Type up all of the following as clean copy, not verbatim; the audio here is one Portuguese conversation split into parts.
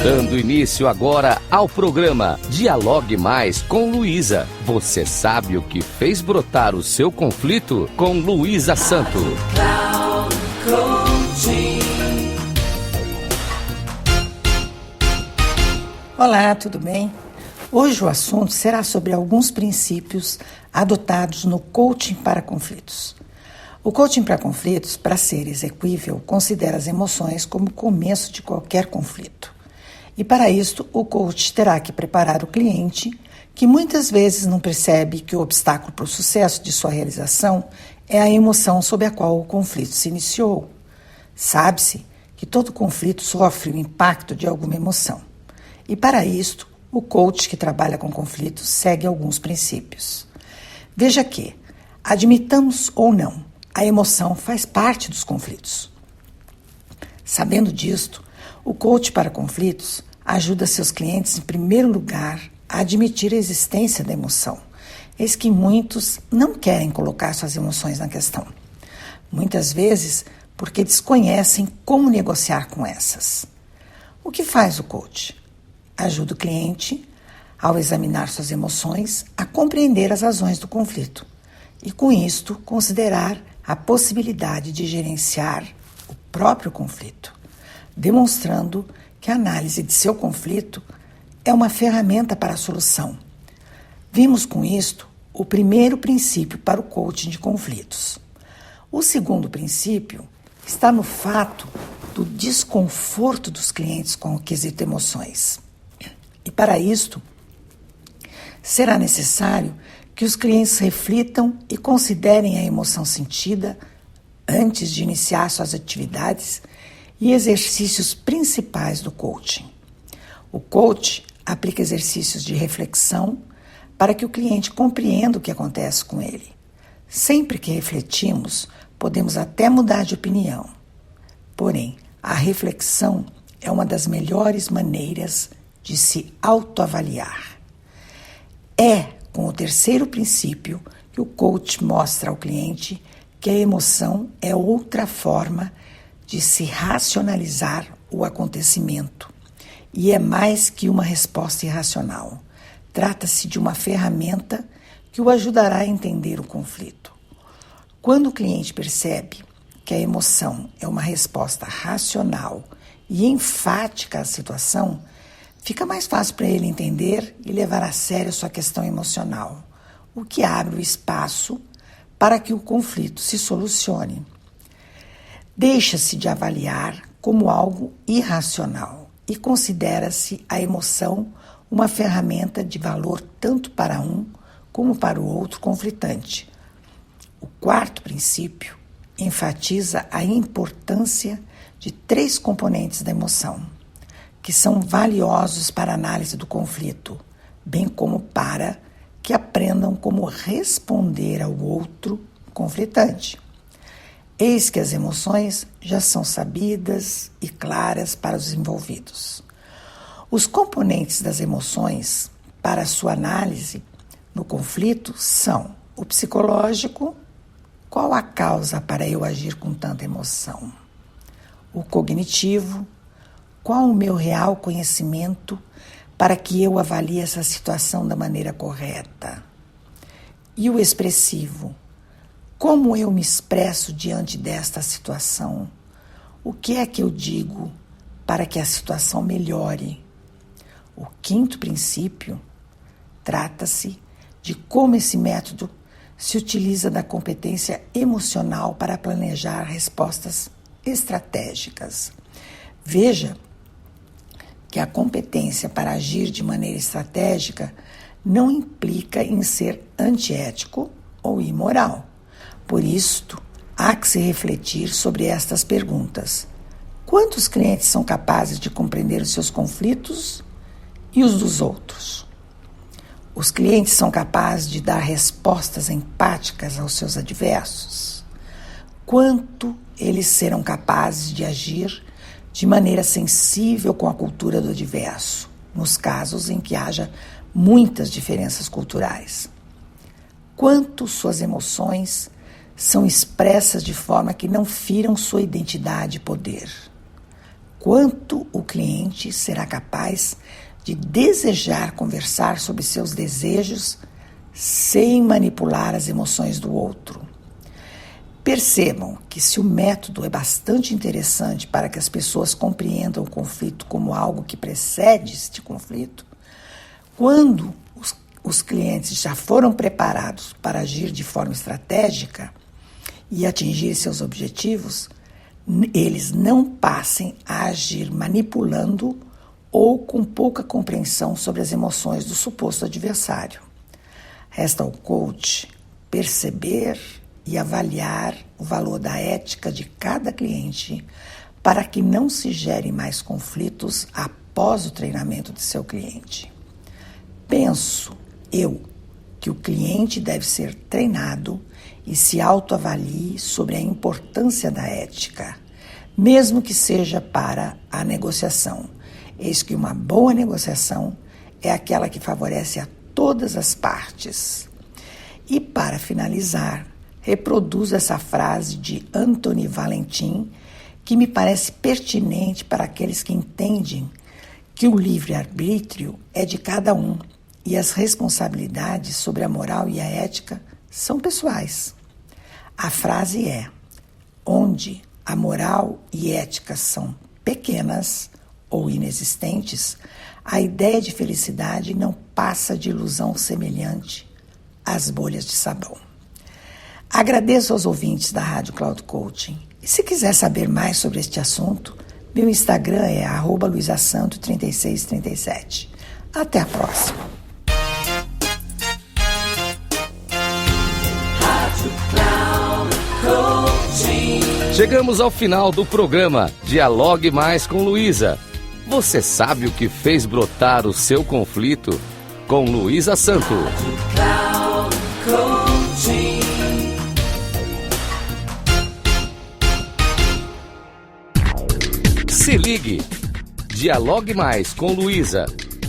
Dando início agora ao programa Dialogue Mais com Luísa. Você sabe o que fez brotar o seu conflito? Com Luísa Santo. Olá, tudo bem? Hoje o assunto será sobre alguns princípios adotados no coaching para conflitos. O coaching para conflitos, para ser execuível, considera as emoções como o começo de qualquer conflito. E para isto, o coach terá que preparar o cliente, que muitas vezes não percebe que o obstáculo para o sucesso de sua realização é a emoção sob a qual o conflito se iniciou. Sabe-se que todo conflito sofre o impacto de alguma emoção. E para isto, o coach que trabalha com conflitos segue alguns princípios. Veja que, admitamos ou não, a emoção faz parte dos conflitos. Sabendo disto, o coach para conflitos ajuda seus clientes, em primeiro lugar, a admitir a existência da emoção. Eis que muitos não querem colocar suas emoções na questão. Muitas vezes porque desconhecem como negociar com essas. O que faz o coach? Ajuda o cliente, ao examinar suas emoções, a compreender as razões do conflito e, com isto, considerar a possibilidade de gerenciar o próprio conflito, demonstrando que a análise de seu conflito é uma ferramenta para a solução. Vimos com isto o primeiro princípio para o coaching de conflitos. O segundo princípio está no fato do desconforto dos clientes com o quesito emoções. E para isto, será necessário que os clientes reflitam e considerem a emoção sentida antes de iniciar suas atividades e exercícios principais do coaching. O coach aplica exercícios de reflexão para que o cliente compreenda o que acontece com ele. Sempre que refletimos, podemos até mudar de opinião. Porém, a reflexão é uma das melhores maneiras de se autoavaliar. É com o terceiro princípio que o coach mostra ao cliente que a emoção é outra forma de se racionalizar o acontecimento e é mais que uma resposta irracional. Trata-se de uma ferramenta que o ajudará a entender o conflito. Quando o cliente percebe que a emoção é uma resposta racional e enfática à situação, fica mais fácil para ele entender e levar a sério sua questão emocional, o que abre o espaço para que o conflito se solucione. Deixa-se de avaliar como algo irracional e considera-se a emoção uma ferramenta de valor tanto para um como para o outro conflitante. O quarto princípio enfatiza a importância de 3 componentes da emoção, que são valiosos para a análise do conflito, bem como para que aprendam como responder ao outro conflitante. Eis que as emoções já são sabidas e claras para os envolvidos. Os componentes das emoções para sua análise no conflito são o psicológico, qual a causa para eu agir com tanta emoção? O cognitivo, qual o meu real conhecimento para que eu avalie essa situação da maneira correta? E o expressivo, como eu me expresso diante desta situação? O que é que eu digo para que a situação melhore? O quinto princípio trata-se de como esse método se utiliza da competência emocional para planejar respostas estratégicas. Veja que a competência para agir de maneira estratégica não implica em ser antiético ou imoral. Por isto, há que se refletir sobre estas perguntas. Quantos clientes são capazes de compreender os seus conflitos e os dos outros? Os clientes são capazes de dar respostas empáticas aos seus adversos? Quanto eles serão capazes de agir de maneira sensível com a cultura do adverso, nos casos em que haja muitas diferenças culturais? Quanto suas emoções são expressas de forma que não firam sua identidade e poder? quanto o cliente será capaz de desejar conversar sobre seus desejos sem manipular as emoções do outro. Percebam que se o método é bastante interessante para que as pessoas compreendam o conflito como algo que precede este conflito, quando os clientes já foram preparados para agir de forma estratégica e atingir seus objetivos, eles não passem a agir manipulando ou com pouca compreensão sobre as emoções do suposto adversário. Resta ao coach perceber e avaliar o valor da ética de cada cliente para que não se gerem mais conflitos após o treinamento de seu cliente. Penso que o cliente deve ser treinado e se autoavalie sobre a importância da ética, mesmo que seja para a negociação. Eis que uma boa negociação é aquela que favorece a todas as partes. E para finalizar, reproduzo essa frase de Anthony Valentin, que me parece pertinente para aqueles que entendem que o livre-arbítrio é de cada um e as responsabilidades sobre a moral e a ética são pessoais. A frase é: onde a moral e ética são pequenas ou inexistentes, a ideia de felicidade não passa de ilusão semelhante às bolhas de sabão. Agradeço aos ouvintes da Rádio Cloud Coaching. E se quiser saber mais sobre este assunto, meu Instagram é @luisasanto3637. Até a próxima. Chegamos ao final do programa Dialogue Mais com Luísa. Você sabe o que fez brotar o seu conflito? Com Luísa Santo. Se ligue. Dialogue Mais com Luísa.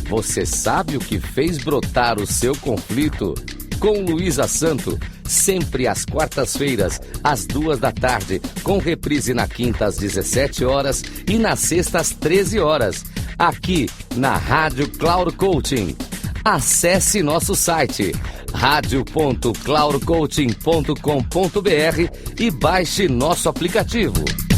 Você sabe o que fez brotar o seu conflito? Com Luísa Santo, sempre às quartas-feiras, às 14h, com reprise na quinta às 17 horas e na sexta às 13 horas, aqui na Rádio Cloud Coaching. Acesse nosso site radio.cloudcoaching.com.br e baixe nosso aplicativo.